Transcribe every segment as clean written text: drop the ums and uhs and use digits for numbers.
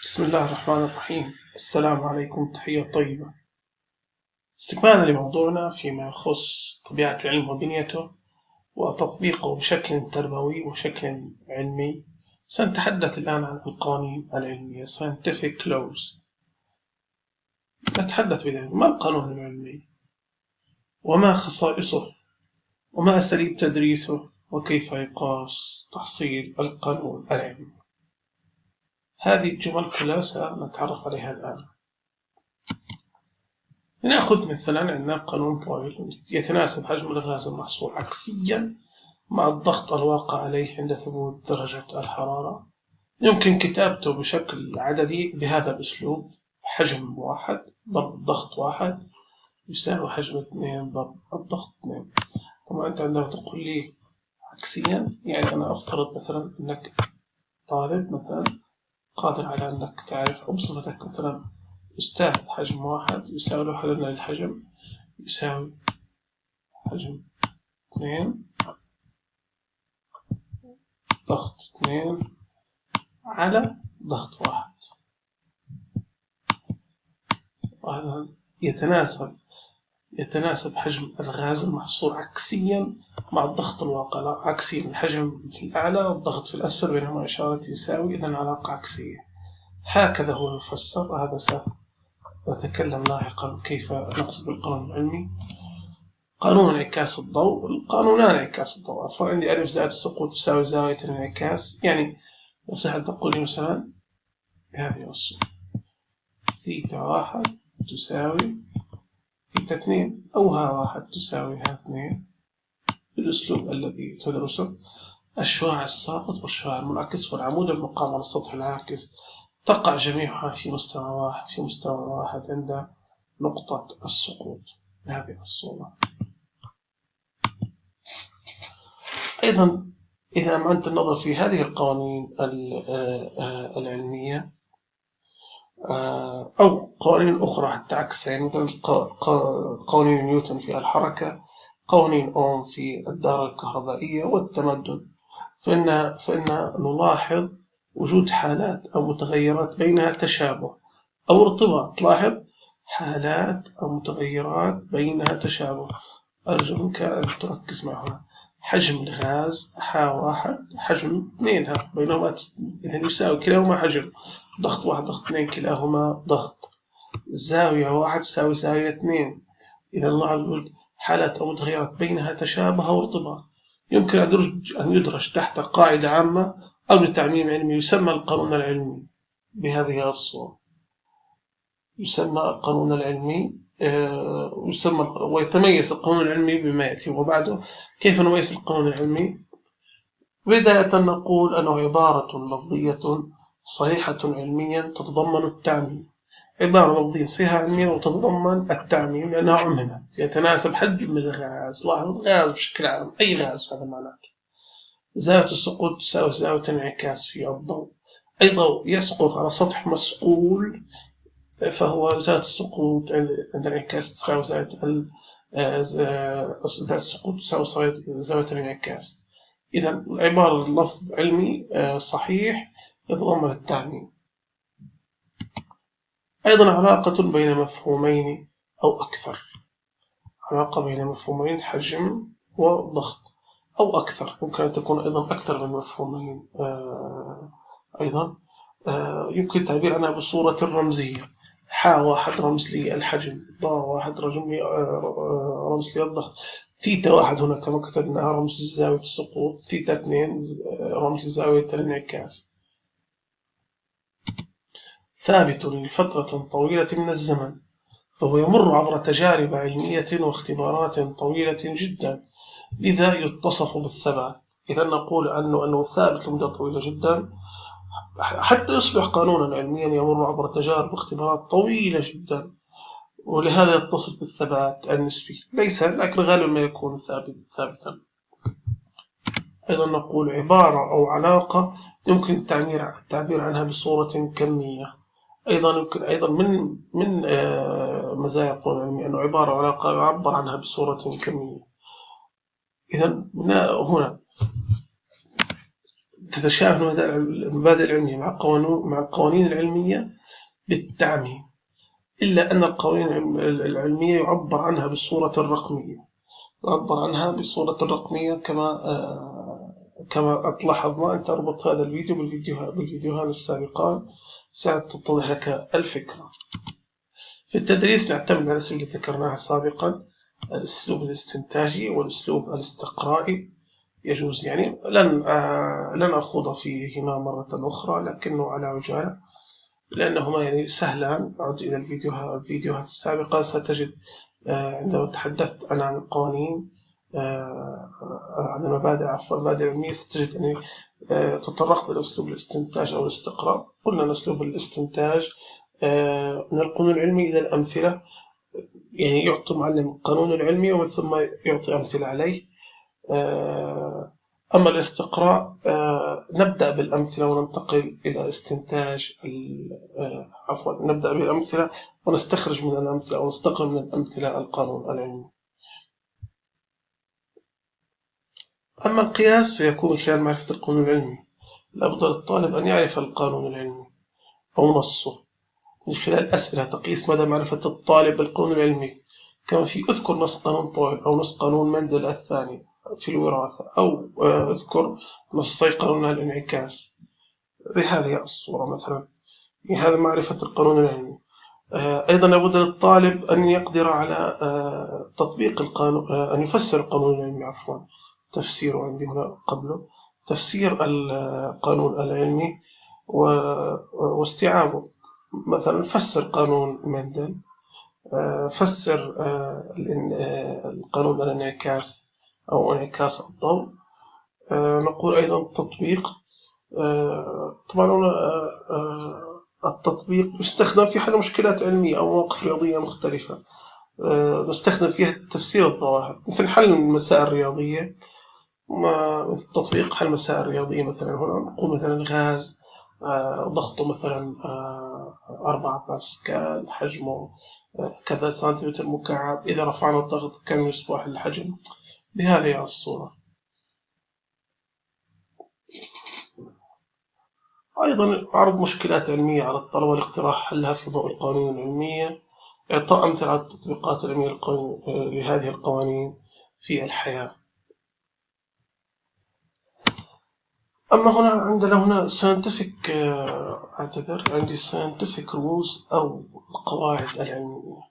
بسم الله الرحمن الرحيم. السلام عليكم، تحية طيبة. استكمالا لموضوعنا فيما يخص طبيعة العلم وبنيته وتطبيقه بشكل تربوي وشكل علمي، سنتحدث الآن عن القوانين العلمية scientific laws. نتحدث بذلك ما القانون العلمي وما خصائصه وما أساليب تدريسه وكيف يقاس تحصيل القانون العلمي. هذه الجمل كلها سنتعرف عليها الآن. نأخذ مثلا عندنا قانون بويل يتناسب حجم الغاز المحصول عكسيا مع الضغط الواقع عليه عند ثبوت درجة الحرارة. يمكن كتابته بشكل عددي بهذا الأسلوب: حجم واحد ضرب ضغط واحد يساوي حجم 2 ضرب الضغط 2. طبعا أنت عندما تقول لي عكسيا، يعني أنا أفترض مثلا أنك طالب مثلا قادر على أنك تعرف، أو بصفتك مثلا أستاذ، حجم واحد يساوي له حللنا للحجم يساوي حجم 2 ضغط 2 على ضغط واحد. وهذا يتناسب حجم الغاز المحصول عكسيا مع الضغط الواقع. لا، عكسي، الحجم في الأعلى والضغط في الأسفل بينهما إشارة يساوي، إذن علاقة عكسية. هكذا هو يفسر. هذا سأتكلم لاحقا كيف نقصد بالقانون العلمي. قانون انعكاس الضوء، القانونان انعكاس الضوء، فعندي ألف زائد السقوط تساوي زاوية الانعكاس. يعني يصح أن تقول لي مثلا بهذه الصورة: ثيتا واحد تساوي ثيتا 2 أو ها واحد تساوي ها 2 بالأسلوب الذي تدرسه. الشعاع الساقط والشعاع المنعكس والعمود المقام على السطح العاكس تقع جميعها في مستوى واحد عند نقطة السقوط بهذه الصورة. أيضا إذا أمعنت النظر في هذه القوانين العلمية أو قوانين أخرى حتى عكسها، يعني مثلا قوانين نيوتن في الحركة، قوانين أوم في الدارة الكهربائية والتمدد، فإن نلاحظ وجود حالات أو متغيرات بينها تشابه أو ارتباط. لاحظ، حالات أو متغيرات بينها تشابه. أرجو منك أن تركز معها. حجم الغاز ها واحد حجم 2 ها بينهما، إذن يساوي كلاهما حجم. ضغط واحد ضغط 2 كلاهما ضغط. زاوية واحد تساوي زاوية 2. إذا نقول حالات أو متغيرات بينها تشابه وارتباط. يمكن أن يدرج تحت قاعدة عامة أو لتعميم علمي يسمى القانون العلمي بهذه الصورة. يسمى القانون العلمي ويتميز القانون العلمي بما يأتي وبعده. كيف نميز القانون العلمي؟ بداية نقول أنه عبارة لفظية صحيحة علميا تتضمن التعميم. عبارة لفظية صحيحة علميا وتتضمن التعميم لأنها عممت. يتناسب حجم الغاز. لاحظ، الغاز بشكل عام، أي غاز، هذا معناه. زاوية السقوط تساوي زاوية الانعكاس في الضوء. أي ضوء يسقط على سطح مسؤول فهو زاوية السقوط عند الانعكاس تساوي زاوية السقوط تساوي زاوية الانعكاس. إذا العبارة لفظ علمي صحيح يتضمن التعميم. أيضا علاقة بين مفهومين أو أكثر. علاقة بين مفهومين، حجم وضغط، أو أكثر. يمكن أن تكون أيضا أكثر من مفهومين. أيضا يمكن التعبير عنها بصورة رمزية: حا واحد رمز لي الحجم، ضا واحد رمز لي الضغط، ثيتا واحد هنا كما كتبناها رمز لزاوية السقوط، ثيتا 2 رمز لزاوية الانعكاس. ثابت لفترة طويلة من الزمن، فهو يمر عبر تجارب علمية واختبارات طويلة جدا، لذا يتصف بالثبات. إذا نقول أنه ثابت لمدة طويلة جدا حتى يصبح قانونا علميا يمر عبر تجارب واختبارات طويلة جدا، ولهذا يتصف بالثبات النسبي. ليس، لكن غالبا ما يكون ثابتا. أيضا نقول عبارة أو علاقة يمكن التعبير عنها بصورة كمية. أيضا يمكن من مزايا القانون العلمي أنه عبارة أو علاقة يعبر عنها بصورة كمية. إذا هنا تتشابه المبادئ العلمية مع القوانين العلمية بالتعميم، إلا أن القوانين العلمية يعبر عنها بصورة رقمية كما لاحظنا. أن تربط هذا الفيديو بالفيديوهان السابقان ستتضح لك الفكرة. في التدريس نعتمد على الأساليب التي ذكرناها سابقا: الأسلوب الاستنتاجي والأسلوب الاستقرائي. يجوز يعني لن أخوض فيهما مرة أخرى، لكنه على عجالة لأنهما يعني سهلان. عد إلى الفيديوهات السابقة ستجد عندما تحدثت أنا عن القوانين عن المبادئ العلمية، ستجد أني تطرقت إلى أسلوب الاستنتاج أو الاستقراء. قلنا أن أسلوب الاستنتاج من القانون العلمي إلى الأمثلة، يعني يعطي معلم القانون العلمي ومن ثم يعطي أمثلة عليه. أما الاستقراء نبدأ بالأمثلة وننتقل إلى استنتاج نبدأ بالأمثلة ونستخرج من الأمثلة أو نستقل من الأمثلة القانون العلمي. أما القياس فيكون من خلال معرفة القانون العلمي. لابد للطالب أن يعرف القانون العلمي أو نصه من خلال أسئلة تقيس مدى معرفة الطالب بالقانون العلمي، كما في أذكر نص قانون طويل أو نص قانون مندل الثاني في الوراثة، أو أذكر نصي قانون الانعكاس بهذه الصورة مثلا. هذا معرفة القانون العلمي. أيضا لابد للطالب أن يقدر على تطبيق القانون، أن يفسر القانون العلمي، تفسيره عندي هنا قبله، تفسير القانون العلمي واستيعابه. مثلا فسر قانون مندل، فسر القانون الانعكاس أو انعكاس الضوء. نقول أيضا تطبيق. طبعا التطبيق يستخدم في حل مشكلات علمية أو مواقف رياضية مختلفة، نستخدم فيها تفسير الظواهر، مثل حل المسائل الرياضية. مثل تطبيق حل مسائل رياضية، مثلا هنا نقول مثلا غاز ضغطه مثلا 4 باسكال، حجمه كذا سنتيمتر مكعب، إذا رفعنا الضغط كم يصبح الحجم، بهذه الصورة. أيضا عرض مشكلات علمية على الطلبة لاقتراح حلها في ضوء القوانين العلمية، إعطاء أمثلة على التطبيقات العلمية لهذه القوانين في الحياة. أما عندنا scientific rules أو القواعد العلمية.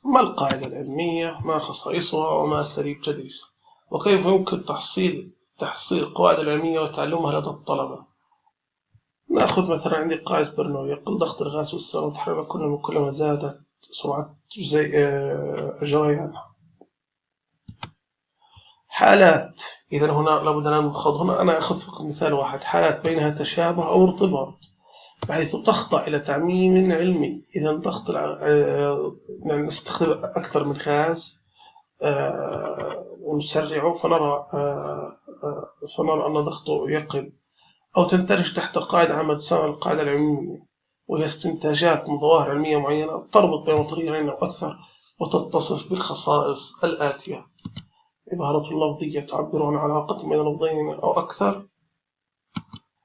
ما القاعدة العلمية؟ ما خصائصها؟ وما أساليب تدريسها؟ وكيف يمكن تحصيل القواعد العلمية وتعلمها لدى الطلبة؟ نأخذ مثلا عندي قاعدة برنول، يقول ضغط الغاز والسائل متحركة كلما زادت سرعة جريانها. حالات، إذا هنا لابد أن نخوض. هنا أنا أخذ فقط مثال واحد: حالات بينها تشابه أو ارتباط بحيث تخضع إلى تعميم علمي. إذا ضغط يعني نستخدم أكثر من غاز ونسرعه فنرى أن ضغطه يقل، أو تندرج تحت قاعدة عامة تسمى القاعدة العلمية، وهي استنتاجات من ظواهر علمية معينة تربط بين متغيرين أو أكثر وتتصف بالخصائص الآتية: عبارة لفظية تعبر عن علاقة بين لفظين أو أكثر،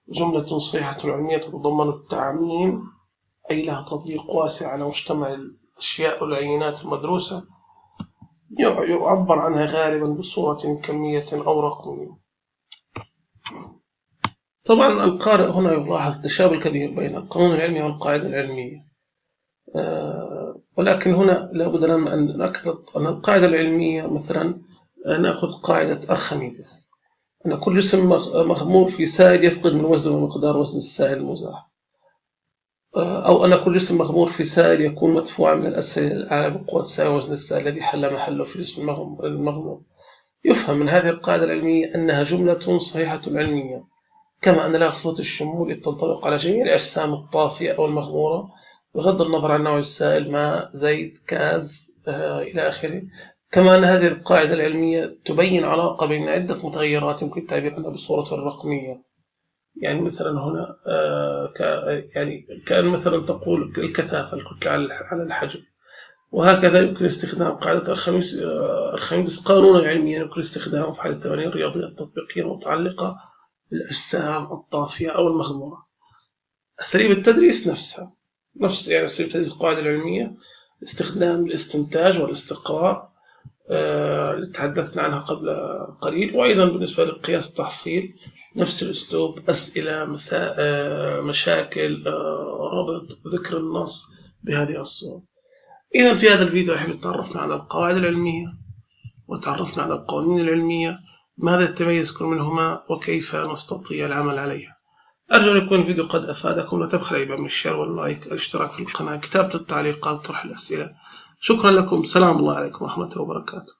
جملة صحيحة علمية تتضمن التعميم أي لها تطبيق واسع على مجتمع الأشياء والعينات المدروسة، يعبر عنها غالبا بصورة كمية أو رقمية. طبعا القارئ هنا يلاحظ تشابه كبير بين القانون العلمي والقاعدة العلمية، ولكن هنا لابد لنا أن نأكد أن القاعدة العلمية مثلا نأخذ قاعدة أرخميدس: أن كل جسم مغمور في سائل يفقد من وزنه ومقدار وزن السائل المزاح، أو أن كل جسم مغمور في سائل يكون مدفوعا من الأسفل إلى الأعلى بقوة تساوي وزن السائل الذي حل محله في الجسم المغمور. يفهم من هذه القاعدة العلمية أنها جملة صحيحة علمية، كما أن لها صفة الشمول تنطبق على جميع الأجسام الطافية أو المغمورة بغض النظر عن نوع السائل: ماء، زيت، غاز إلى آخره. كما أن هذه القاعدة العلمية تبين علاقة بين عدة متغيرات يمكن التعبير عنها بصورة رقمية. يعني مثلا هنا يعني كأن مثلا تقول الكثافة، الكتلة على الحجم. وهكذا يمكن استخدام قاعدة أرخميدس قانونا علميا يمكن استخدامه في حل التمارين الرياضية التطبيقية المتعلقة الأجسام الطافية أو المغمورة. أساليب التدريس نفس يعني أساليب تدريس القواعد العلمية، استخدام الاستنتاج والاستقراء اللي تحدثنا عنها قبل قليل، وأيضا بالنسبة للقياس التحصيل نفس الأسلوب، أسئلة، مشاكل، ربط، ذكر النص بهذه الصورة. إذا في هذا الفيديو أحب تعرفنا على القواعد العلمية وتعرفنا على القوانين العلمية، ماذا يتميز كل منهما وكيف نستطيع العمل عليها. أرجو أن يكون الفيديو قد أفادكم، لا تبخل أي من الشير واللايك، الاشتراك في القناة، كتابة التعليقات، طرح الأسئلة. شكرا لكم، سلام الله عليكم ورحمة الله وبركاته.